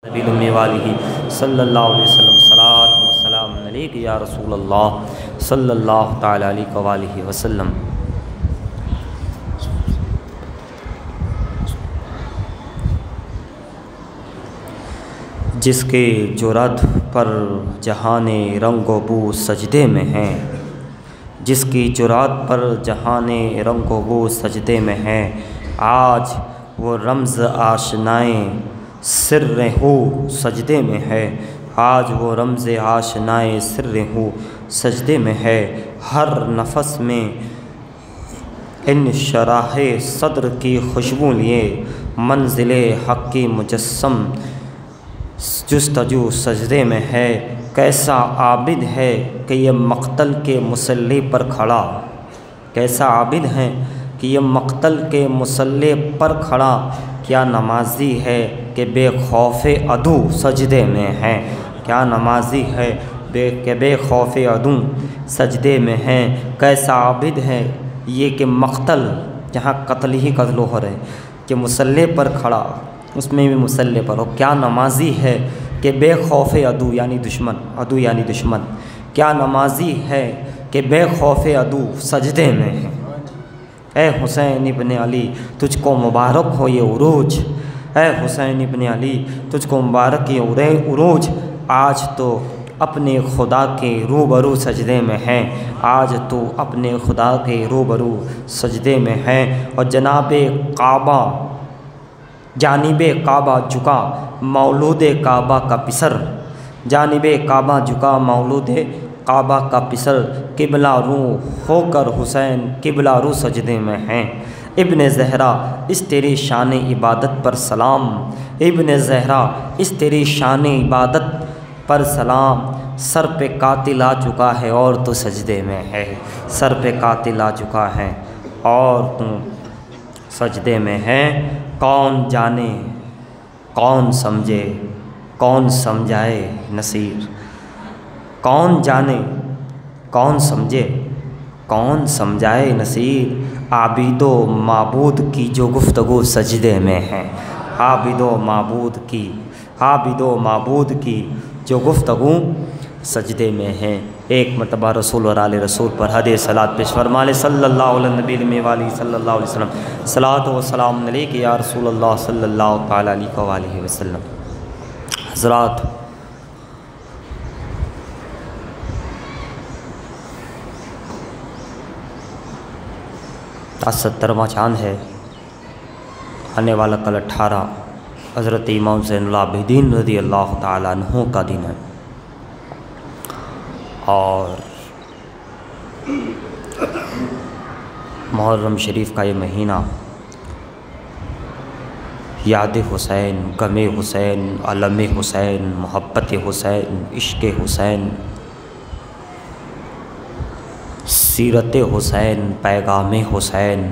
نبی والی صلی اللہ علیہ وسلم صلاۃ و سلام علیک یا رسول اللہ صلی اللہ تعالی علیہ وآلہ وسلم۔ جس کے جرات پر جہان رنگ و بو سجدے میں ہیں، جس کی جرات پر جہان رنگ و بو سجدے میں ہے، آج وہ رمز آشنائیں سر ہو سجدے میں ہے، آج وہ رمز آشنائیں سر ہو سجدے میں ہے۔ ہر نفس میں ان شرح صدر کی خوشبو لیے منزل حق کی مجسم جستجو سجدے میں ہے۔ کیسا عابد ہے کہ یہ مقتل کے مصلی پر کھڑا، کیسا عابد ہے کہ یہ مقتل کے مصلی پر کھڑا، کیا نمازی ہے کہ بے خوف عدو سجدے میں ہے، کیا نمازی ہے کہ بے خوف عدو سجدے میں ہے۔ کیسا عابد ہے یہ کہ مقتل، جہاں قتل ہی قتل ہو رہے کہ مصلی پر کھڑا، اس میں بھی مصلی پر ہو، کیا نمازی ہے کہ بے خوف عدو یعنی دشمن، عدو یعنی دشمن، کیا نمازی ہے کہ بے خوف عدو سجدے میں ہے۔ اے حسین ابن علی تجھ کو مبارک ہو یہ عروج، اے حسین ابن علی تجھ کو مبارک یہ عروج، آج تو اپنے خدا کے روبرو سجدے میں ہے، آج تو اپنے خدا کے روبرو سجدے میں ہے۔ اور جناب کعبہ جھکا مولود کعبہ کا پسر، جانب کعبہ جھکا مولود کعبہ کا پسر، قبلہ رو ہو کر حسین قبلہ رو سجدے میں ہیں۔ ابن زہرا اس تیری شان عبادت پر سلام، ابن زہرا اس تیری شان عبادت پر سلام، سر پہ قاتل آ چکا ہے اور تو سجدے میں ہے، سر پہ قاتل آ چکا ہے اور تو سجدے میں ہے۔ کون جانے کون سمجھے کون سمجھائے نصیر، کون جانے کون سمجھے کون سمجھائے نصیر، عابد و معبود کی جو گفتگو سجدے میں ہے، عابد و معبود کی جو گفتگو سجدے میں ہے۔ ایک مرتبہ رسول اور آل رسول پر حدیث صلاۃ پیش فرما لے، صلی اللہ علیہ نبی والی صلی اللہ علیہ وسلم صلاۃ و سلام علیک یا رسول اللہ صلی اللہ تعالی علیہ وآلہ وسلم۔ حضرات، آج 70واں چاند ہے، آنے والا کل 18 حضرت امام زین العابدین رضی اللہ تعالیٰ عنہ کا دن ہے، اور محرم شریف کا یہ مہینہ یاد حسین، غم حسین، علم حسین، محبت حسین، عشق حسین، سیرت حسین، پیغام حسین،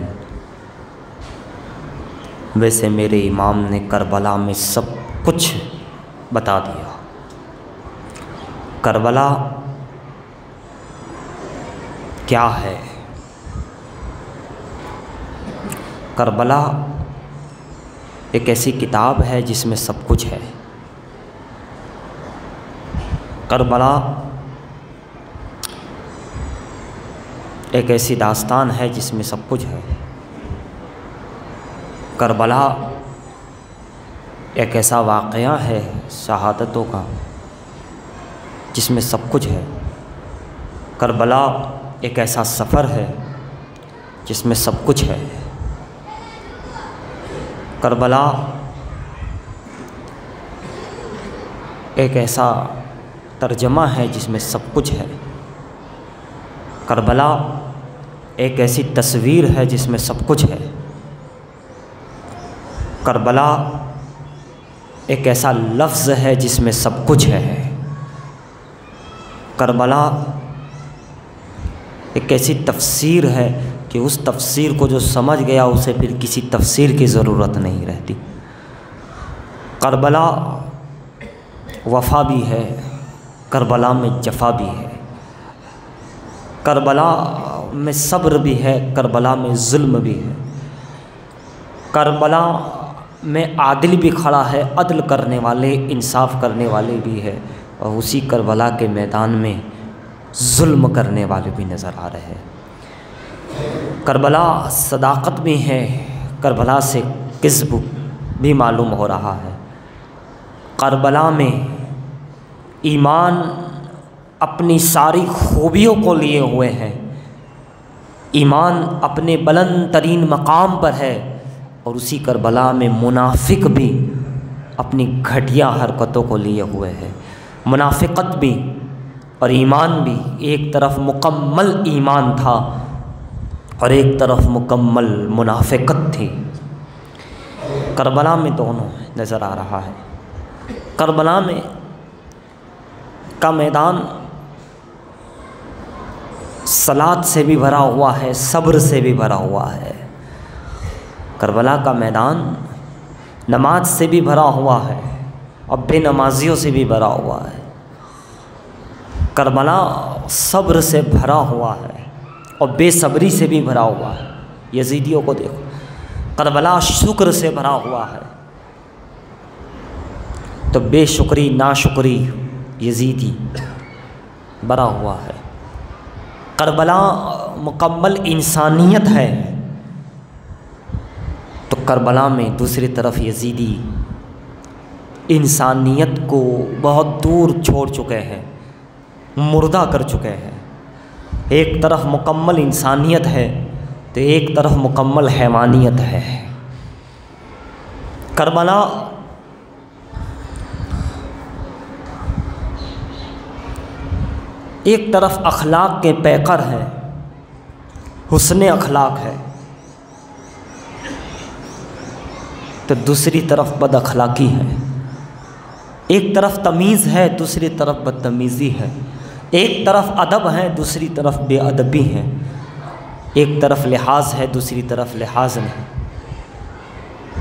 ویسے میرے امام نے کربلا میں سب کچھ بتا دیا۔ کربلا کیا ہے؟ کربلا ایک ایسی کتاب ہے جس میں سب کچھ ہے۔ کربلا ایک ایسی داستان ہے جس میں سب کچھ ہے۔ کربلا ایک ایسا واقعہ ہے شہادتوں کا جس میں سب کچھ ہے۔ کربلا ایک ایسا سفر ہے جس میں سب کچھ ہے۔ کربلا ایک ایسا ترجمہ ہے جس میں سب کچھ ہے۔ کربلا ایک ایسی تصویر ہے جس میں سب کچھ ہے۔ کربلا ایک ایسا لفظ ہے جس میں سب کچھ ہے۔ کربلا ایک ایسی تفسیر ہے کہ اس تفسیر کو جو سمجھ گیا اسے پھر کسی تفسیر کی ضرورت نہیں رہتی۔ کربلا وفا بھی ہے، کربلا میں جفا بھی ہے، کربلا میں صبر بھی ہے، کربلا میں ظلم بھی ہے، کربلا میں عادل بھی کھڑا ہے، عدل کرنے والے، انصاف کرنے والے بھی ہے، اور اسی کربلا کے میدان میں ظلم کرنے والے بھی نظر آ رہے ہیں۔ کربلا صداقت میں ہے، کربلا سے کذب بھی معلوم ہو رہا ہے۔ کربلا میں ایمان اپنی ساری خوبیوں کو لیے ہوئے ہیں، ایمان اپنے بلند ترین مقام پر ہے، اور اسی کربلا میں منافق بھی اپنی گھٹیا حرکتوں کو لیے ہوئے ہیں۔ منافقت بھی اور ایمان بھی، ایک طرف مکمل ایمان تھا اور ایک طرف مکمل منافقت تھی۔ کربلا میں دونوں نظر آ رہا ہے۔ کربلا میں کا میدان صلات سے بھی بھرا ہوا ہے، صبر سے بھی بھرا ہوا ہے۔ کربلا کا میدان نماز سے بھی بھرا ہوا ہے اور بے نمازیوں سے بھی بھرا ہوا ہے۔ کربلا صبر سے بھرا ہوا ہے اور بے صبری سے بھی بھرا ہوا ہے۔ یزیدیوں کو دیکھو، کربلا شکر سے بھرا ہوا ہے تو بے شکری ناشکری یزیدی بھرا ہوا ہے۔ کربلا مکمل انسانیت ہے تو کربلا میں دوسری طرف یزیدی انسانیت کو بہت دور چھوڑ چکے ہیں، مردہ کر چکے ہیں۔ ایک طرف مکمل انسانیت ہے تو ایک طرف مکمل حیوانیت ہے۔ کربلا ایک طرف اخلاق کے پیکر ہے، حسن اخلاق ہے، تو دوسری طرف بد اخلاقی ہے۔ ایک طرف تمیز ہے، دوسری طرف بدتمیزی ہے۔ ایک طرف ادب ہے، دوسری طرف بے ادبی ہے۔ ایک طرف لحاظ ہے، دوسری طرف لحاظ نہیں۔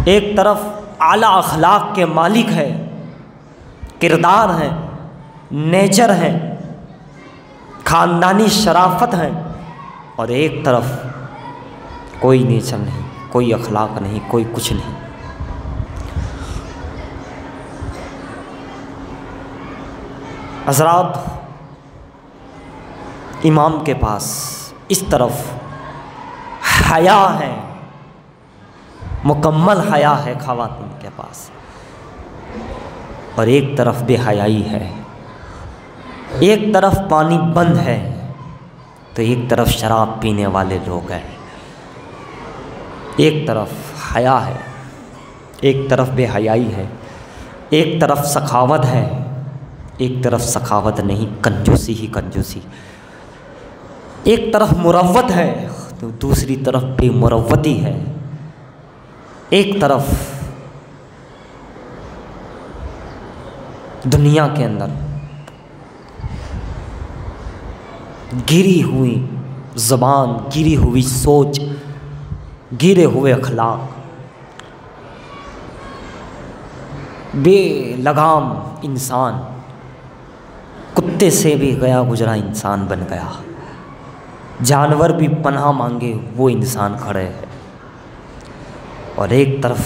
ایک طرف اعلیٰ اخلاق کے مالک ہے، کردار ہیں، نیچر ہیں، خاندانی شرافت ہے، اور ایک طرف کوئی نیچر نہیں، کوئی اخلاق نہیں، کوئی کچھ نہیں۔ حضرات، امام کے پاس اس طرف حیا ہے، مکمل حیا ہے خواتین کے پاس، اور ایک طرف بے حیائی ہے۔ ایک طرف پانی بند ہے تو ایک طرف شراب پینے والے لوگ ہیں۔ ایک طرف حیا ہے، ایک طرف بے حیائی ہے۔ ایک طرف سخاوت ہے، ایک طرف سخاوت نہیں، کنجوسی ہی کنجوسی۔ ایک طرف مروت ہے تو دوسری طرف بے مروتی ہے۔ ایک طرف دنیا کے اندر گری ہوئی زبان، گری ہوئی سوچ، گرے ہوئے اخلاق، بے لگام انسان، کتے سے بھی گیا گزرا انسان بن گیا، جانور بھی پناہ مانگے وہ انسان کھڑے ہے۔ اور ایک طرف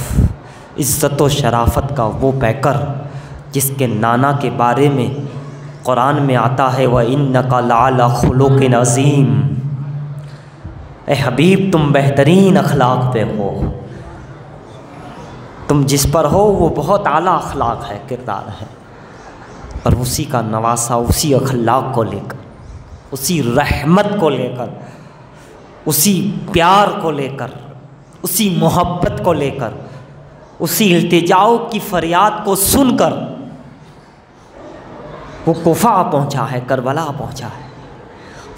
عزت و شرافت کا وہ پیکر جس کے نانا کے بارے میں قرآن میں آتا ہے وَإِنَّكَ لَعَلَىٰ خُلُقٍ عَظِيمٍ، اے حبیب تم بہترین اخلاق پہ ہو، تم جس پر ہو وہ بہت اعلیٰ اخلاق ہے، کردار ہے۔ اور اسی کا نواسا اسی اخلاق کو لے کر، اسی رحمت کو لے کر، اسی پیار کو لے کر، اسی محبت کو لے کر، اسی التجاؤ کی فریاد کو سن کر وہ کوفہ پہنچا ہے، کربلا پہنچا ہے،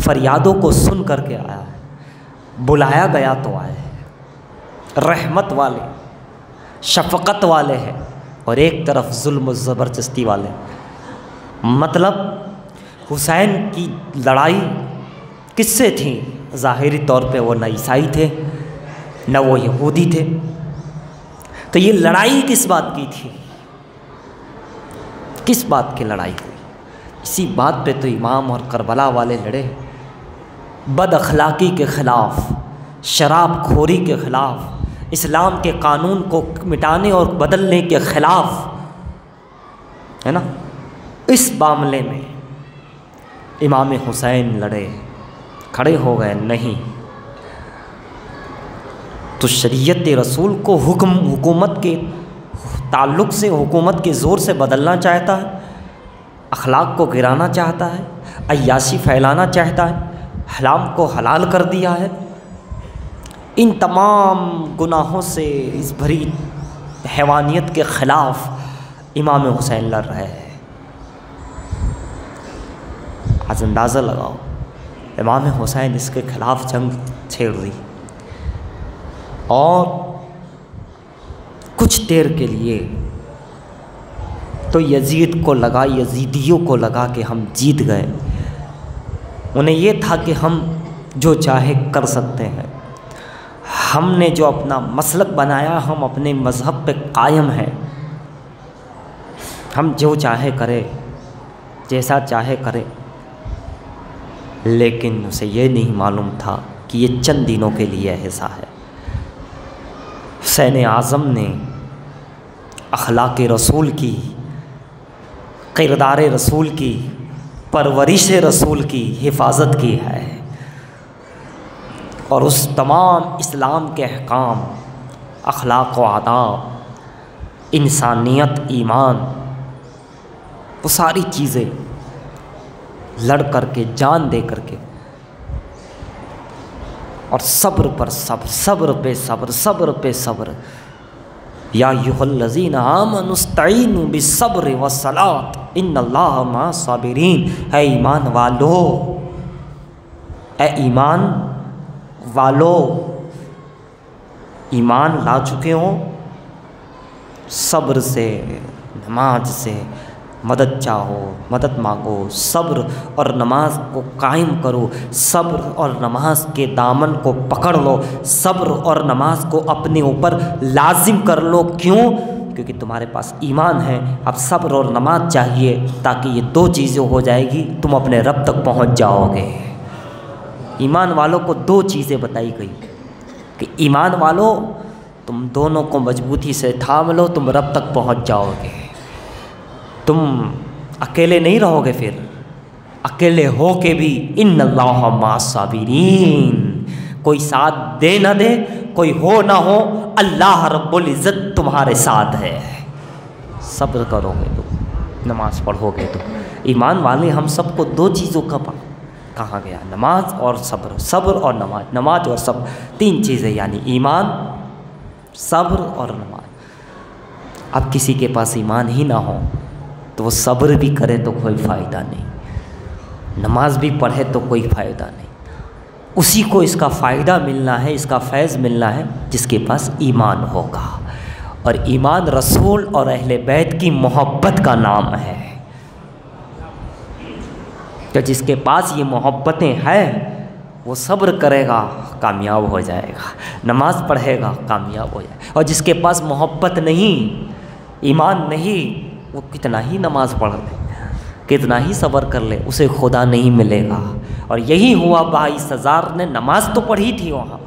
فریادوں کو سن کر کے آیا ہے، بلایا گیا تو آئے ہیں۔ رحمت والے، شفقت والے ہیں، اور ایک طرف ظلم و زبردستی والے۔ مطلب حسین کی لڑائی کس سے تھی؟ ظاہری طور پہ وہ نہ عیسائی تھے نہ وہ یہودی تھے، تو یہ لڑائی کس بات کی تھی؟ کس بات کی لڑائی ہوئی؟ اسی بات پہ تو امام اور کربلا والے لڑے، بد اخلاقی کے خلاف، شراب خوری کے خلاف، اسلام کے قانون کو مٹانے اور بدلنے کے خلاف، ہے نا، اس معاملے میں امام حسین لڑے، کھڑے ہو گئے، نہیں تو شریعت رسول کو حکومت کے تعلق سے، حکومت کے زور سے بدلنا چاہتا ہے، اخلاق کو گرانا چاہتا ہے، عیاشی پھیلانا چاہتا ہے، حرام کو حلال کر دیا ہے، ان تمام گناہوں سے، اس بھری حیوانیت کے خلاف امام حسین لڑ رہے ہیں۔ آج اندازہ لگاؤ، امام حسین اس کے خلاف جنگ چھیڑ دی، اور کچھ دیر کے لیے تو یزید کو لگا، یزیدیوں کو لگا کہ ہم جیت گئے، انہیں یہ تھا کہ ہم جو چاہے کر سکتے ہیں، ہم نے جو اپنا مسلک بنایا، ہم اپنے مذہب پہ قائم ہیں، ہم جو چاہے کرے، جیسا چاہے کرے۔ لیکن اسے یہ نہیں معلوم تھا کہ یہ چند دنوں کے لیے ایسا ہے۔ حسین اعظم نے اخلاق رسول کی، کردار رسول کی، پرورش رسول کی حفاظت کی ہے، اور اس تمام اسلام کے احکام، اخلاق و آداب، انسانیت، ایمان، وہ ساری چیزیں لڑ کر کے، جان دے کر کے، اور صبر پر صبر، صبر پہ صبر، صبر پہ صبر، یا ایھا الذین آمنوا استعینوا بالصبر والصلاۃ ان اللہ مع الصابرین۔ اے ایمان والو، اے ایمان والو، ایمان لا چکے ہو، صبر سے، نماز سے مدد چاہو، مدد مانگو، صبر اور نماز کو قائم کرو، صبر اور نماز کے دامن کو پکڑ لو، صبر اور نماز کو اپنے اوپر لازم کر لو۔ کیوں؟ کیونکہ تمہارے پاس ایمان ہے، اب صبر اور نماز چاہیے، تاکہ یہ دو چیزیں ہو جائے گی، تم اپنے رب تک پہنچ جاؤ گے۔ ایمان والوں کو دو چیزیں بتائی گئی کہ ایمان والو، تم دونوں کو مضبوطی سے تھام لو، تم رب تک پہنچ جاؤ گے۔ تم اکیلے نہیں رہو گے، پھر اکیلے ہو کے بھی ان اللہ مع الصابرین، کوئی ساتھ دے نہ دے، کوئی ہو نہ ہو، اللہ رب العزت تمہارے ساتھ ہے۔ صبر کرو گے تو، نماز پڑھو گے تو۔ ایمان والے ہم سب کو دو چیزوں کا کہا گیا، نماز اور صبر، صبر اور نماز، نماز اور صبر، تین چیزیں، یعنی ایمان، صبر اور نماز۔ اب کسی کے پاس ایمان ہی نہ ہو تو وہ صبر بھی کرے تو کوئی فائدہ نہیں، نماز بھی پڑھے تو کوئی فائدہ نہیں۔ اسی کو اس کا فائدہ ملنا ہے، اس کا فیض ملنا ہے جس کے پاس ایمان ہوگا، اور ایمان رسول اور اہل بیت کی محبت کا نام ہے، کہ جس کے پاس یہ محبتیں ہیں وہ صبر کرے گا، کامیاب ہو جائے گا، نماز پڑھے گا، کامیاب ہو جائے گا۔ اور جس کے پاس محبت نہیں، ایمان نہیں، وہ کتنا ہی نماز پڑھ لے، کتنا ہی صبر کر لے، اسے خدا نہیں ملے گا۔ اور یہی ہوا، 22,000 نے نماز تو پڑھی تھی وہاں،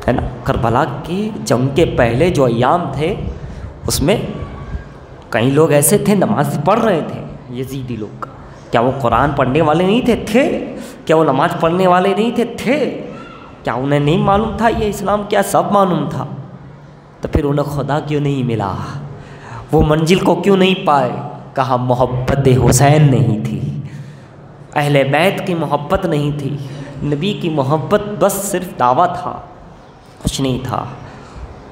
ہے نا۔ کربلا کی جنگ کے پہلے جو ایام تھے، اس میں کئی لوگ ایسے تھے نماز پڑھ رہے تھے، یزیدی لوگ۔ کیا وہ قرآن پڑھنے والے نہیں تھے؟ تھے۔ کیا وہ نماز پڑھنے والے نہیں تھے؟ تھے۔ کیا انہیں نہیں معلوم تھا یہ اسلام کیا؟ سب معلوم تھا۔ تو پھر انہیں خدا کیوں نہیں ملا؟ وہ منزل کو کیوں نہیں پائے؟ کہا محبت حسین نہیں تھی، اہل بیت کی محبت نہیں تھی، نبی کی محبت بس صرف دعویٰ تھا، کچھ نہیں تھا۔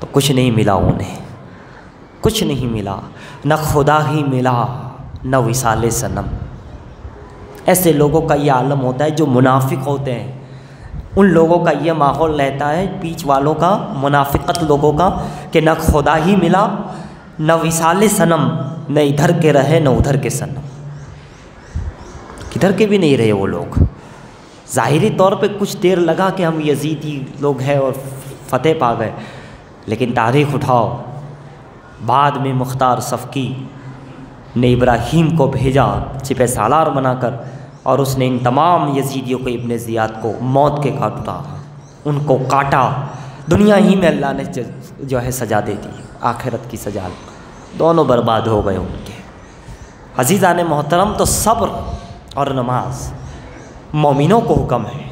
تو کچھ نہیں ملا انہیں، کچھ نہیں ملا، نہ خدا ہی ملا، نہ وصال صنم۔ ایسے لوگوں کا یہ عالم ہوتا ہے جو منافق ہوتے ہیں، ان لوگوں کا یہ ماحول رہتا ہے، بیچ والوں کا، منافقت لوگوں کا، کہ نہ خدا ہی ملا، نہ وصال صنم، نہ ادھر کے رہے نہ ادھر کے صنم، کدھر کے بھی نہیں رہے وہ لوگ۔ ظاہری طور پہ کچھ دیر لگا کہ ہم یزیدی لوگ ہیں اور فتح پا گئے، لیکن تاریخ اٹھاؤ، بعد میں مختار صفکی نے ابراہیم کو بھیجا سپہ سالار بنا کر، اور اس نے ان تمام یزیدیوں کو، ابن زیاد کو موت کے گھاٹ اتارا، ان کو کاٹا، دنیا ہی میں اللہ نے جو ہے سزا دے دی، آخرت کی سزا دونوں برباد ہو گئے ان کے۔ عزیزان محترم، تو صبر اور نماز مومنوں کو حکم ہے،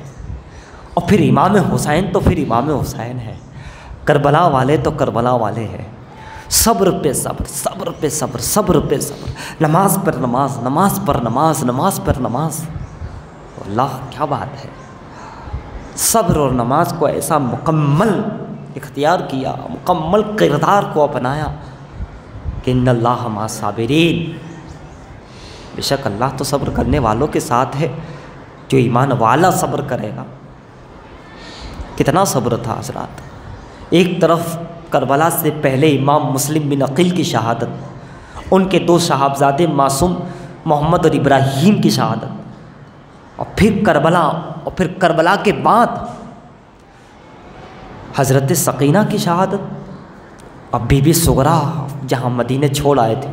اور پھر امام حسین تو پھر امام حسین ہے، کربلا والے تو کربلا والے ہیں۔ صبر پہ صبر، صبر پہ صبر، صبر پہ صبر، نماز پر نماز، نماز پر نماز، نماز پر نماز۔ اللہ کیا بات ہے! صبر اور نماز کو ایسا مکمل اختیار کیا، مکمل کردار کو اپنایا کہ ان اللہ مع الصابرین، بے شک اللہ تو صبر کرنے والوں کے ساتھ ہے۔ جو ایمان والا صبر کرے گا، کتنا صبر تھا حضرات! ایک طرف کربلا سے پہلے امام مسلم بن عقیل کی شہادت، ان کے 2 صاحبزادے معصوم محمد اور ابراہیم کی شہادت، اور پھر کربلا، اور پھر کربلا کے بعد حضرت سکینہ کی شہادت، اور بی بی سغرا جہاں مدینے چھوڑ آئے تھے،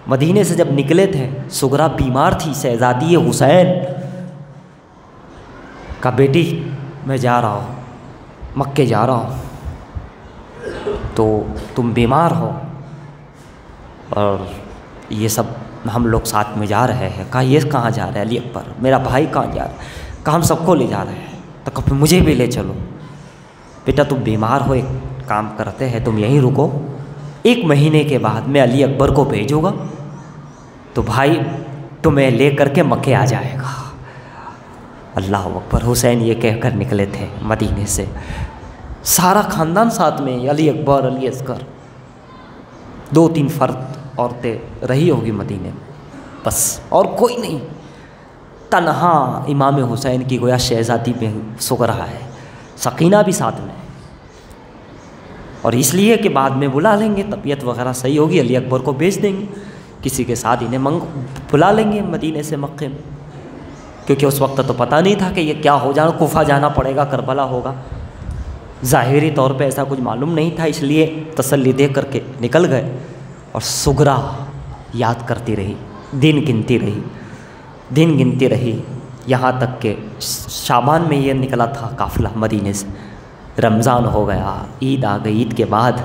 مدینے سے جب نکلے تھے سغرا بیمار تھی، شہزادی حسین کا بیٹی میں جا رہا ہوں، مکے جا رہا ہوں، تو تم بیمار ہو اور یہ سب ہم لوگ ساتھ میں جا رہے ہیں۔ کہا یہ کہاں جا رہے ہیں علی اکبر، میرا بھائی کہاں جا رہا ہے؟ کہا ہم سب کو لے جا رہے ہیں۔ تو کہا پھر مجھے بھی لے چلو۔ بیٹا تم بیمار ہو، ایک کام کرتے ہیں تم یہیں رکو، 1 مہینے کے بعد میں علی اکبر کو بھیجوں گا تو بھائی تمہیں لے کر کے مکے آ جائے گا۔ اللہ اکبر! حسین یہ کہہ کر نکلے تھے مدینے سے، سارا خاندان ساتھ میں، علی اکبر، علی اصغر، 2-3 فرد عورتیں رہی ہوگی مدینے میں، بس اور کوئی نہیں، تنہا امام حسین کی گویا شہزادی میں سغرا ہے، سکینہ بھی ساتھ میں، اور اس لیے کہ بعد میں بلا لیں گے، طبیعت وغیرہ صحیح ہوگی، علی اکبر کو بھیج دیں گے، کسی کے ساتھ انہیں بلا لیں گے مدینے سے مکے میں، کیونکہ اس وقت تو پتہ نہیں تھا کہ یہ کیا ہو جانا، کوفہ جانا پڑے گا، کربلا ہوگا، ظاہری طور پہ ایسا کچھ معلوم نہیں تھا، اس لیے تسلی دے کر کے نکل گئے۔ اور سغرا یاد کرتی رہی، دن گنتی رہی، دن گنتی رہی، یہاں تک کہ شعبان میں یہ نکلا تھا قافلہ مدینے سے، رمضان ہو گیا، عید آ گئی، عید کے بعد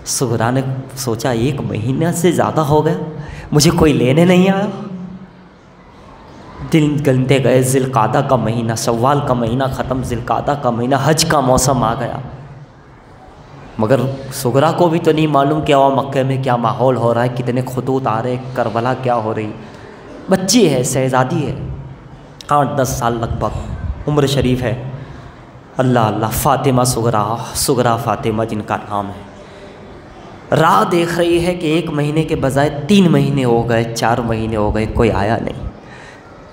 سغرا نے سوچا 1 مہینہ سے زیادہ ہو گیا، مجھے کوئی لینے نہیں آیا۔ دن گنتے گئے، ذی القعدہ کا مہینہ، شوال کا مہینہ ختم، ذی القعدہ کا مہینہ، حج کا موسم آ گیا، مگر سغرا کو بھی تو نہیں معلوم کہ وہ مکے میں کیا ماحول ہو رہا ہے، کتنے خطوط آ رہے، کربلا کیا ہو رہی، بچی ہے، شہزادی ہے، 8-10 سال لگ بھگ عمر شریف ہے، اللہ اللہ، فاطمہ سغرا، سغرا فاطمہ جن کا نام ہے، راہ دیکھ رہی ہے کہ 1 مہینے کے بجائے 3 مہینے ہو گئے، 4 مہینے ہو گئے، کوئی آیا نہیں،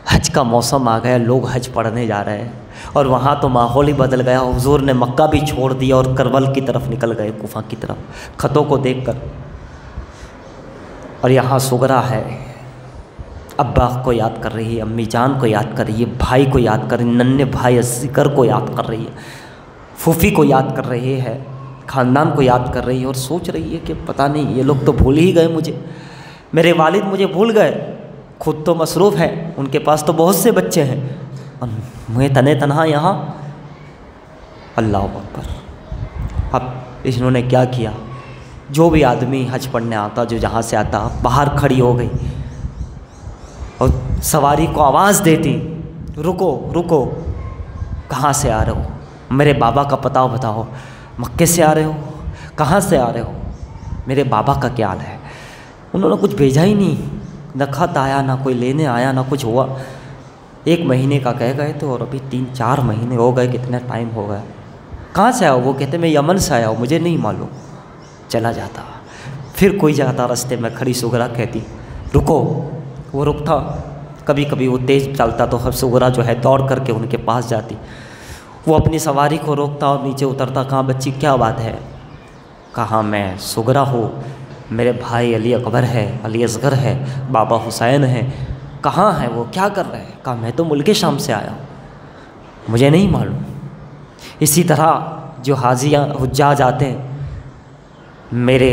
حج کا موسم آ گیا، لوگ حج پڑھنے جا رہے ہیں، اور وہاں تو ماحول ہی بدل گیا، حضور نے مکہ بھی چھوڑ دیا اور کربل کی طرف نکل گئے، کوفہ کی طرف، خطوں کو دیکھ کر، اور یہاں سغرا ہے، ابا کو یاد کر رہی ہے، امی جان کو یاد کر رہی ہے، بھائی کو یاد کر رہی ہے، ننھے بھائی اصغر کو یاد کر رہی ہے، پھوپھی کو یاد کر رہی ہے، خاندان کو یاد کر رہی ہے، اور سوچ رہی ہے کہ پتہ نہیں یہ لوگ تو بھول ہی گئے مجھے، میرے والد مجھے بھول گئے، خود تو مصروف ہیں، ان کے پاس تو بہت سے بچے ہیں، اور میں تنہا یہاں۔ اللہ اکبر! اب انہوں نے کیا کیا، جو بھی آدمی حج پڑھنے آتا، جو جہاں سے آتا، باہر کھڑی ہو گئی اور سواری کو آواز دیتی، رکو رکو، کہاں سے آ رہے ہو، میرے بابا کا پتہ بتاؤ، مکے سے آ رہے ہو، کہاں سے آ رہے ہو، میرے بابا کا کیا حال ہے؟ انہوں نے کچھ بھیجا ہی نہیں، نہ خط آیا، نہ کوئی لینے آیا، نہ کچھ ہوا، 1 مہینے کا کہہ گئے تو، اور ابھی 3-4 مہینے ہو گئے، کتنا ٹائم ہو گیا، کہاں سے آیا ہو؟ وہ کہتے میں یمن سے آیا ہوں، مجھے نہیں معلوم، چلا جاتا، پھر کوئی جاتا، رستے میں کھڑی سغرا کہتی رکو، وہ رکتا، کبھی کبھی وہ تیز چلتا تو سغرا جو ہے دوڑ کر کے ان کے پاس جاتی، وہ اپنی سواری کو روکتا اور نیچے اترتا، کہاں بچی کیا بات ہے؟ کہاں میں سغرا ہوں، میرے بھائی علی اکبر ہے، علی اصغر ہے، بابا حسین ہے، کہاں ہے وہ، کیا کر رہے ہیں؟ کہا میں تو ملک شام سے آیا ہوں، مجھے نہیں معلوم۔ اسی طرح جو حاجیاں حجاج آتے ہیں، میرے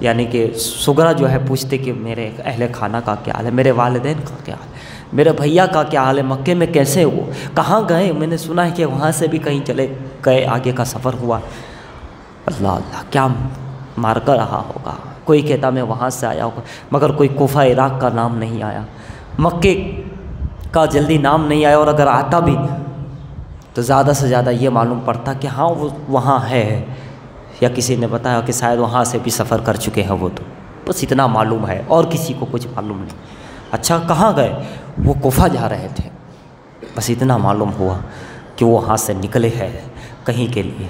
یعنی کہ سغرا جو ہے پوچھتے کہ میرے اہل خانہ کا کیا حال ہے، میرے والدین کا کیا حال ہے، میرے بھیا کا کیا حال ہے، مکے میں کیسے وہ، کہاں گئے، میں نے سنا ہے کہ وہاں سے بھی کہیں چلے گئے، آگے کا سفر ہوا، اللہ اللہ کیا مار کر رہا ہوگا. کوئی کہتا میں وہاں سے آیا ہوگا، مگر کوئی کوفہ عراق کا نام نہیں آیا، مکے کا جلدی نام نہیں آیا، اور اگر آتا بھی تو زیادہ سے زیادہ یہ معلوم پڑتا کہ ہاں وہ وہاں ہے، یا کسی نے بتایا کہ شاید وہاں سے بھی سفر کر چکے ہیں وہ. تو بس اتنا معلوم ہے اور کسی کو کچھ معلوم نہیں. اچھا کہاں گئے؟ وہ کوفہ جا رہے تھے، بس اتنا معلوم ہوا کہ وہ وہاں سے نکلے ہیں کہیں کے لیے.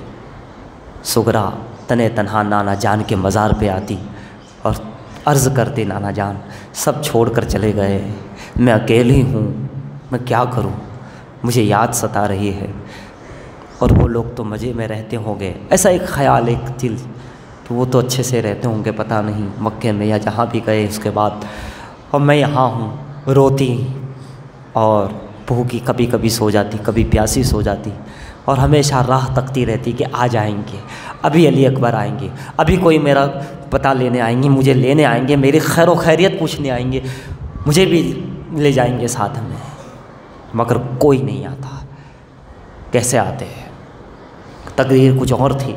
سغرا تنے تنہا نانا جان کے مزار پہ آتی اور عرض کرتے نانا جان سب چھوڑ کر چلے گئے، میں اکیلی ہوں، میں کیا کروں، مجھے یاد ستا رہی ہے، اور وہ لوگ تو مزے میں رہتے ہوں گے. ایسا ایک خیال، ایک دل کہ وہ تو اچھے سے رہتے ہوں گے، پتہ نہیں مکے میں یا جہاں بھی گئے اس کے بعد، اور میں یہاں ہوں روتی اور بھوکی، کبھی کبھی سو جاتی، کبھی پیاسی سو جاتی، اور ہمیشہ راہ تکتی رہتی کہ آ جائیں گے، ابھی علی اکبر آئیں گے، ابھی کوئی میرا پتہ لینے آئیں گے، مجھے لینے آئیں گے، میری خیر و خیریت پوچھنے آئیں گے، مجھے بھی لے جائیں گے ساتھ میں. مگر کوئی نہیں آتا. کیسے آتے ہیں؟ تقدیر کچھ اور تھی،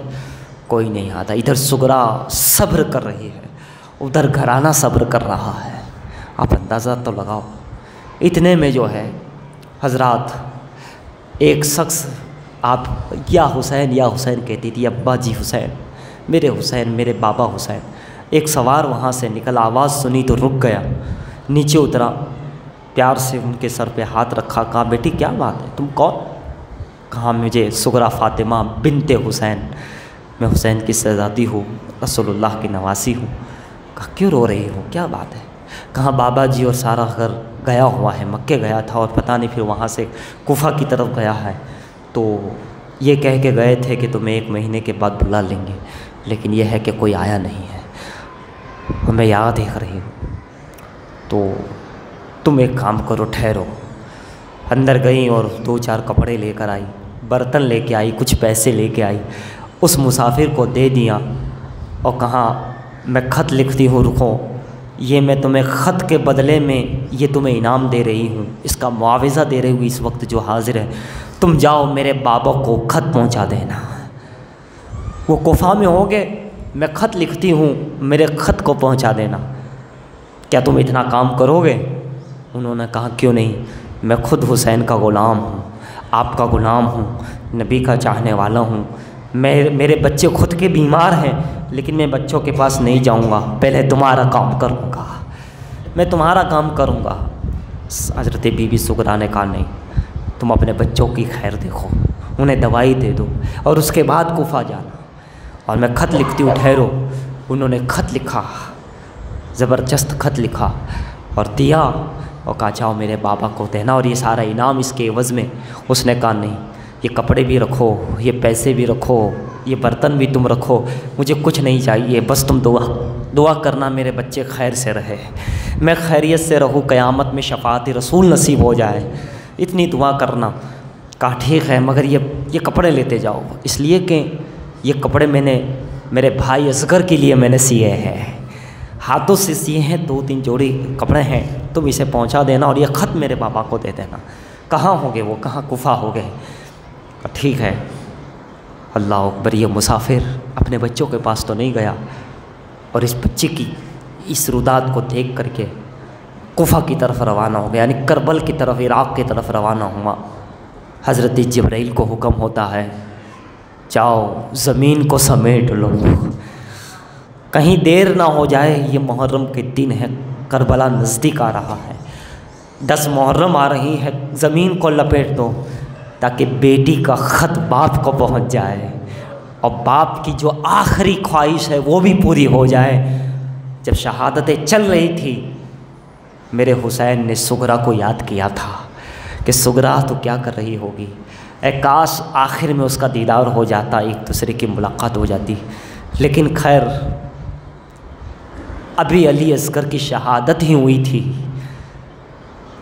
کوئی نہیں آتا. ادھر سغرا صبر کر رہی ہے، ادھر گھرانہ صبر کر رہا ہے. آپ اندازہ تو لگاؤ. اتنے میں جو ہے حضرات ایک شخص، آپ یا حسین کہتی تھی، ابا جی حسین، میرے بابا حسین. ایک سوار وہاں سے نکل، آواز سنی تو رک گیا، نیچے اترا، پیار سے ان کے سر پہ ہاتھ رکھا، کہا بیٹی کیا بات ہے، تم کون؟ کہا مجھے سغرا فاطمہ بنت حسین، میں حسین کی شہزادی ہوں، رسول اللہ کی نواسی ہوں. کہا کیوں رو رہی ہو، کیا بات ہے؟ کہا بابا جی اور سارا گھر گیا ہوا ہے، مکے گیا تھا اور پتہ نہیں پھر وہاں سے کوفہ کی طرف گیا ہے، تو یہ کہہ کے گئے تھے کہ تمہیں 1 مہینے کے بعد بلا لیں گے، لیکن یہ ہے کہ کوئی آیا نہیں ہے، اور میں یاد دیکھ رہی ہوں. تو تم ایک کام کرو، ٹھہرو. اندر گئی اور 2-4 کپڑے لے کر آئی، برتن لے کے آئی، کچھ پیسے لے کے آئی، اس مسافر کو دے دیا اور کہا میں خط لکھتی ہوں، رکو، یہ میں تمہیں خط کے بدلے میں یہ تمہیں انعام دے رہی ہوں، اس کا معاوضہ دے رہی ہوں اس وقت جو حاضر ہے، تم جاؤ میرے بابا کو خط پہنچا دینا. وہ کوفہ میں ہوں گے، میں خط لکھتی ہوں، میرے خط کو پہنچا دینا. کیا تم اتنا کام کرو گے؟ انہوں نے کہا کیوں نہیں، میں خود حسین کا غلام ہوں، آپ کا غلام ہوں، نبی کا چاہنے والا ہوں. میرے بچے خود کے بیمار ہیں، لیکن میں بچوں کے پاس نہیں جاؤں گا، پہلے تمہارا کام کروں گا، میں تمہارا کام کروں گا. حضرت بی بی سغرا نے کہا نہیں، تم اپنے بچوں کی خیر دیکھو، انہیں دوائی دے دو، اور اس کے بعد کوفہ جانا، اور میں خط لکھتی ہوں، ٹھہرو. انہوں نے خط لکھا، زبردست خط لکھا اور دیا، اور کہا جاؤ میرے بابا کو دینا، اور یہ سارا انعام اس کے عوض میں. اس نے کہا نہیں، یہ کپڑے بھی رکھو، یہ پیسے بھی رکھو، یہ برتن بھی تم رکھو، مجھے کچھ نہیں چاہیے، بس تم دعا کرنا میرے بچے خیر سے رہے، میں خیریت سے رہوں، قیامت میں شفاعت رسول نصیب ہو جائے، اتنی دعا کرنا. کہا ٹھیک ہے، مگر یہ کپڑے لیتے جاؤ، اس لیے کہ یہ کپڑے میں نے میرے بھائی اصغر کے لیے میں نے سیے ہیں، ہاتھوں سے سیے ہیں، 2-3 جوڑی کپڑے ہیں، تم اسے پہنچا دینا، اور یہ خط میرے بابا کو دے دینا. کہاں ہوں گے وہ؟ کہاں کوفہ ہو گئے. ٹھیک ہے. اللہ اکبر. یہ مسافر اپنے بچوں کے پاس تو نہیں گیا، اور اس بچے کی اس روداد کو دیکھ کر کے کوفہ کی طرف روانہ ہو گیا، یعنی کربل کی طرف، عراق کی طرف روانہ ہوا. حضرت جبرائیل کو حکم ہوتا ہے جاؤ زمین کو سمیٹ لو، کہیں دیر نہ ہو جائے، یہ محرم کے دن ہے، کربلا نزدیک آ رہا ہے، 10 محرم آ رہی ہے، زمین کو لپیٹ دو تاکہ بیٹی کا خط باپ کو پہنچ جائے، اور باپ کی جو آخری خواہش ہے وہ بھی پوری ہو جائے. جب شہادتیں چل رہی تھی، میرے حسین نے سغرا کو یاد کیا تھا کہ سغرا تو کیا کر رہی ہوگی، اے کاش آخر میں اس کا دیدار ہو جاتا، ایک دوسرے کی ملاقات ہو جاتی. لیکن خیر ابھی علی اصغر کی شہادت ہی ہوئی تھی،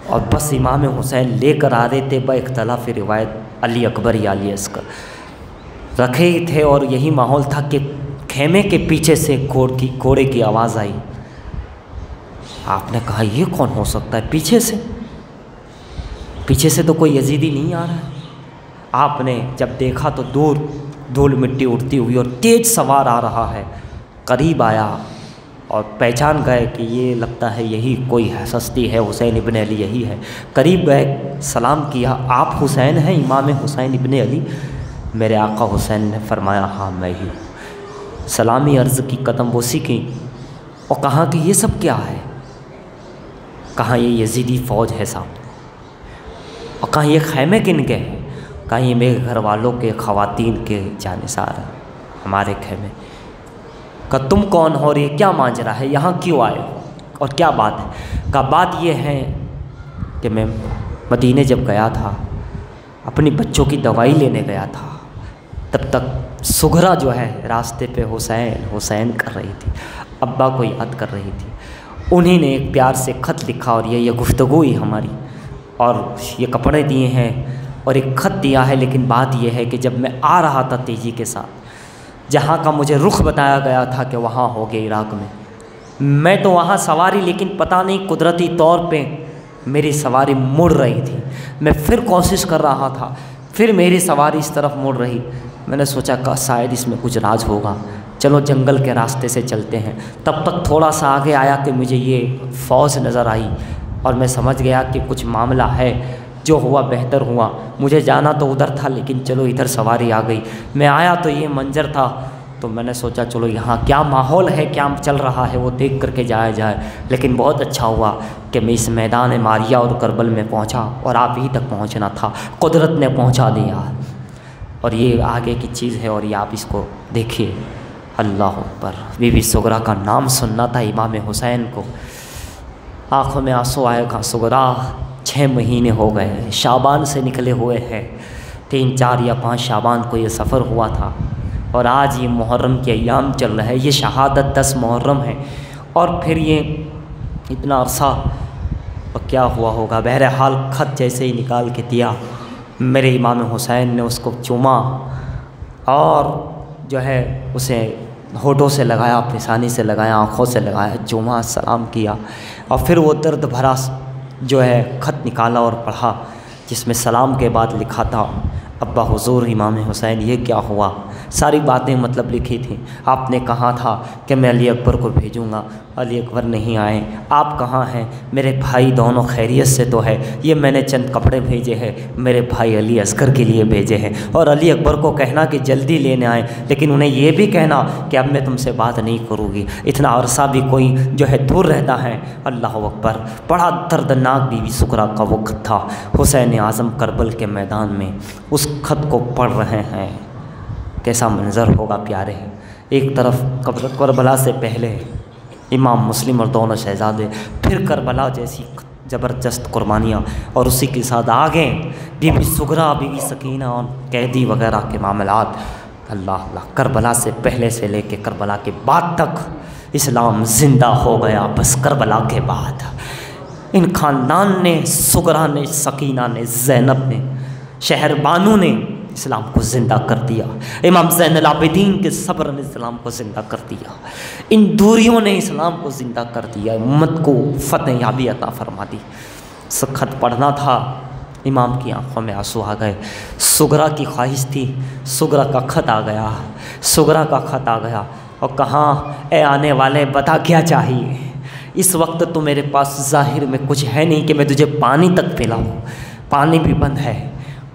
اور بس امام حسین لے کر آ رہے تھے، با اختلاف روایت علی اکبر یا علی اصغر رکھے ہی تھے، اور یہی ماحول تھا کہ خیمے کے پیچھے سے گھوڑے کی آواز آئی. آپ نے کہا یہ کون ہو سکتا ہے؟ پیچھے سے تو کوئی یزیدی نہیں آ رہا ہے. آپ نے جب دیکھا تو دور دھول مٹی اڑتی ہوئی اور تیز سوار آ رہا ہے۔ قریب آیا اور پہچان گئے کہ یہ لگتا ہے یہی کوئی ہستی ہے، حسین ابن علی یہی ہے۔ قریب گئے، سلام کیا، آپ حسین ہیں امام حسین ابن علی؟ میرے آقا حسین نے فرمایا ہاں میں ہی۔ سلامی عرض کی، قدم بوسی کی اور کہا کہ یہ سب کیا ہے؟ کہاں یہ یزیدی فوج ہے صاحب، اور کہاں یہ خیمے کن کے ہیں؟ کہاں یہ میرے گھر والوں کے، خواتین کے جانثار ہیں ہمارے خیمے۔ کہ تم کون ہو اور یہ کیا ماجرا ہے، یہاں کیوں آئے ہو اور کیا بات ہے؟ کہ بات یہ ہے کہ میں مدینے جب گیا تھا، اپنی بچوں کی دوائی لینے گیا تھا، تب تک سغرا جو ہے راستے پہ حسین حسین کر رہی تھی، ابا کو یاد کر رہی تھی۔ انہیں نے ایک پیار سے خط لکھا اور یہ گفتگو ہوئی ہماری، اور یہ کپڑے دیے ہیں اور ایک خط دیا ہے۔ لیکن بات یہ ہے کہ جب میں آ رہا تھا تیزی کے ساتھ، جہاں کا مجھے رخ بتایا گیا تھا کہ وہاں ہو گئے عراق میں تو وہاں سواری، لیکن پتہ نہیں قدرتی طور پہ میری سواری مڑ رہی تھی۔ میں پھر کوشش کر رہا تھا، پھر میری سواری اس طرف مڑ رہی۔ میں نے سوچا کہ شاید اس میں کچھ راز ہوگا، چلو جنگل کے راستے سے چلتے ہیں۔ تب تک تھوڑا سا آگے آیا کہ مجھے یہ فوج نظر آئی اور میں سمجھ گیا کہ کچھ معاملہ ہے۔ جو ہوا بہتر ہوا، مجھے جانا تو ادھر تھا لیکن چلو ادھر سواری آ گئی۔ میں آیا تو یہ منظر تھا، تو میں نے سوچا چلو یہاں کیا ماحول ہے، کیا چل رہا ہے، وہ دیکھ کر کے جایا جائے۔ لیکن بہت اچھا ہوا کہ میں اس میدان ماریہ اور کربل میں پہنچا، اور آپ ہی تک پہنچنا تھا، قدرت نے پہنچا دیا۔ اور یہ آگے کی چیز ہے اور یہ آپ اس کو دیکھیے۔ اللہ اکبر۔ بی بی سغرا کا نام سننا تھا امام حسین کو، آنکھوں میں آنسو آئے گا۔ سغرا 6 مہینے ہو گئے، شعبان سے نکلے ہوئے ہیں، 3، 4 یا 5 شعبان کو یہ سفر ہوا تھا، اور آج یہ محرم کے ایام چل رہے ہیں۔ یہ شہادت 10 محرم ہے، اور پھر یہ اتنا عرصہ اور کیا ہوا ہوگا۔ بہرحال خط جیسے ہی نکال کے دیا، میرے امام حسین نے اس کو چوما اور جو ہے اسے ہونٹوں سے لگایا، پیشانی سے لگایا، آنکھوں سے لگایا، چوما، سلام کیا، اور پھر وہ درد بھرا جو ہے خط نکالا اور پڑھا، جس میں سلام کے بعد لکھا تھا ابا حضور امام حسین یہ کیا ہوا۔ ساری باتیں مطلب لکھی تھیں۔ آپ نے کہا تھا کہ میں علی اکبر کو بھیجوں گا، علی اکبر نہیں آئے۔ آپ کہاں ہیں؟ میرے بھائی دونوں خیریت سے تو ہے، یہ میں نے چند کپڑے بھیجے ہیں، میرے بھائی علی اصغر کے لیے بھیجے ہیں، اور علی اکبر کو کہنا کہ جلدی لینے آئیں، لیکن انہیں یہ بھی کہنا کہ اب میں تم سے بات نہیں کروں گی۔ اتنا عرصہ بھی کوئی جو ہے دور رہتا ہے۔ اللہ اکبر۔ بڑا دردناک بی بی سغرا کا وقت تھا۔ حسین اعظم کربل کے میدان میں اس خط کو پڑھ رہے ہیں۔ کیسا منظر ہوگا پیارے۔ ایک طرف کربلا سے پہلے امام مسلم اور دونوں شہزادے، پھر کربلا جیسی زبردست قربانیاں، اور اسی کے ساتھ آگے بی بی سغرا، بی بی سکینہ اور قیدی وغیرہ کے معاملات۔ اللہ اللہ۔ کربلا سے پہلے سے لے کے کربلا کے بعد تک اسلام زندہ ہو گیا، بس کربلا کے بعد ان خاندان نے، سغرا نے، سکینہ نے، زینب نے، شہر بانو نے اسلام کو زندہ کر دیا۔ امام زین العابدین کے صبر نے اسلام کو زندہ کر دیا۔ ان دوریوں نے اسلام کو زندہ کر دیا، امت کو فتح یابی عطا فرما دی۔ خط پڑھنا تھا، امام کی آنکھوں میں آنسو آ گئے۔ سغرا کی خواہش تھی، سغرا کا خط آ گیا، سغرا کا خط آ گیا، اور کہاں اے آنے والے بتا کیا چاہیے۔ اس وقت تو میرے پاس ظاہر میں کچھ ہے نہیں کہ میں تجھے پانی تک پلاؤں، پانی بھی بند ہے،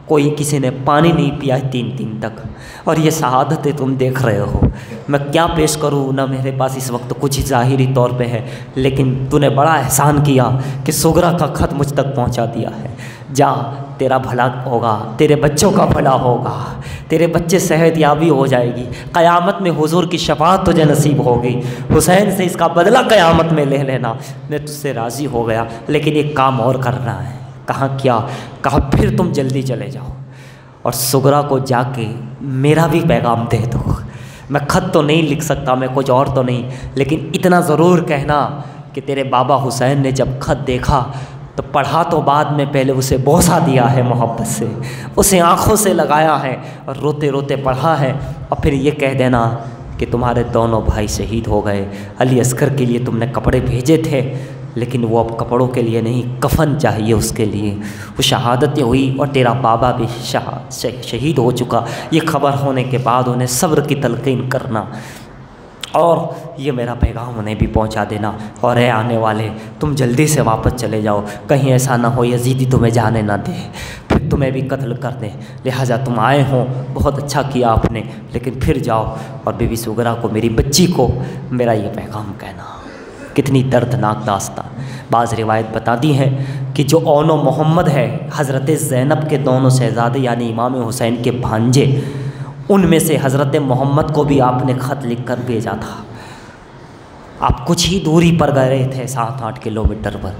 کوئی کسی نے پانی نہیں پیا 3 دن تک، اور یہ شہادتیں تم دیکھ رہے ہو، میں کیا پیش کروں؟ نہ میرے پاس اس وقت کچھ ظاہری طور پہ ہے، لیکن تو نے بڑا احسان کیا کہ سغرا کا خط مجھ تک پہنچا دیا ہے۔ جا، تیرا بھلا ہوگا، تیرے بچوں کا بھلا ہوگا، تیرے بچے صحت یابی ہو جائے گی، قیامت میں حضور کی شفاعت تجھے نصیب ہوگی۔ حسین سے اس کا بدلہ قیامت میں لے لینا، میں تجھ سے راضی ہو گیا، لیکن ایک کام اور کرنا ہے۔ کہا کیا؟ کہا پھر تم جلدی چلے جاؤ اور سغرا کو جا کے میرا بھی پیغام دے دو۔ میں خط تو نہیں لکھ سکتا، میں کچھ اور تو نہیں، لیکن اتنا ضرور کہنا کہ تیرے بابا حسین نے جب خط دیکھا تو پڑھا تو بعد میں، پہلے اسے بوسہ دیا ہے محبت سے، اسے آنکھوں سے لگایا ہے اور روتے روتے پڑھا ہے، اور پھر یہ کہہ دینا کہ تمہارے دونوں بھائی شہید ہو گئے، علی اصغر کے لیے تم نے کپڑے بھیجے تھے لیکن وہ اب کپڑوں کے لیے نہیں، کفن چاہیے اس کے لیے۔ وہ شہادت ہوئی اور تیرا بابا بھی شہید ہو چکا، یہ خبر ہونے کے بعد انہیں صبر کی تلقین کرنا اور یہ میرا پیغام انہیں بھی پہنچا دینا، اور اے آنے والے تم جلدی سے واپس چلے جاؤ، کہیں ایسا نہ ہو یزیدی تمہیں جانے نہ دے، پھر تمہیں بھی قتل کر دیں، لہٰذا تم آئے ہوں بہت اچھا کیا آپ نے، لیکن پھر جاؤ اور بی بی سغرا کو، میری بچی کو میرا یہ پیغام کہنا۔ کتنی دردناک داستان۔ بعض روایت بتاتی ہیں کہ جو اون و محمد ہے، حضرت زینب کے دونوں شہزادے یعنی امام حسین کے بھانجے، ان میں سے حضرت محمد کو بھی آپ نے خط لکھ کر بھیجا تھا۔ آپ کچھ ہی دوری پر گئے تھے، 7-8 کلومیٹر پر،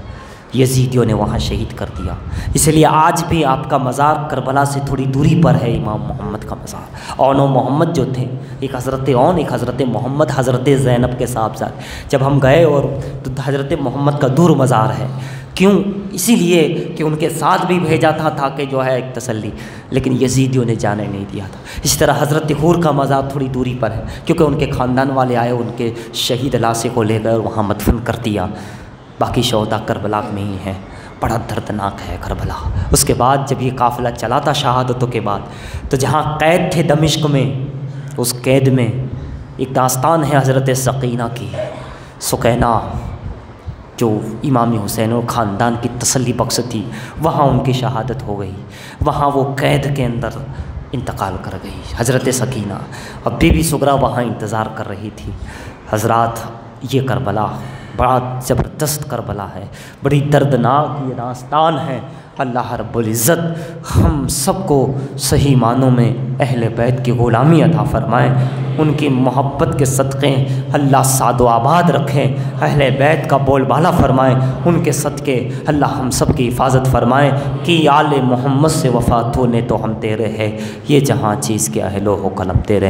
یزیدیوں نے وہاں شہید کر دیا۔ اس لیے آج بھی آپ کا مزار کربلا سے تھوڑی دوری پر ہے امام محمد کا مزار۔ اون و محمد جو تھے، ایک حضرت اون، ایک حضرت محمد، حضرت زینب کے صاحبزادے، جب ہم گئے اور تو حضرت محمد کا دور مزار ہے۔ کیوں؟ اسی لیے کہ ان کے ساتھ بھی بھیجا تھا تاکہ جو ہے ایک تسلی، لیکن یزیدیوں نے جانے نہیں دیا تھا۔ اس طرح حضرت حور کا مزار تھوڑی دوری پر ہے، کیونکہ ان کے خاندان والے آئے، ان کے شہید لاشیں کو لے گئے اور وہاں مدفن کر دیا۔ باقی شہداء کربلا میں ہی ہیں۔ بڑا دردناک ہے کربلا۔ اس کے بعد جب یہ قافلہ چلا تھا شہادتوں کے بعد، تو جہاں قید تھے دمشق میں، اس قید میں ایک داستان ہے حضرت سکینہ کی، سکینہ جو امام حسین اور خاندان کی تسلی بخش تھی، وہاں ان کی شہادت ہو گئی، وہاں وہ قید کے اندر انتقال کر گئی حضرت سکینہ۔ اب بی بی سغرا وہاں انتظار کر رہی تھی۔ حضرات، یہ کربلا بڑا زبردست کربلا ہے، بڑی دردناک یہ داستان ہے۔ اللہ رب العزت ہم سب کو صحیح معنوں میں اہل بیت کی غلامی عطا فرمائیں، ان کی محبت کے صدقے اللہ سعد و آباد رکھیں، اہل بیت کا بول بالا فرمائیں، ان کے صدقے اللہ ہم سب کی حفاظت فرمائیں کہ آل محمد سے وفا تو نے تو ہم تیرے ہے، یہ جہاں چیز کے اہل و قلم تیرے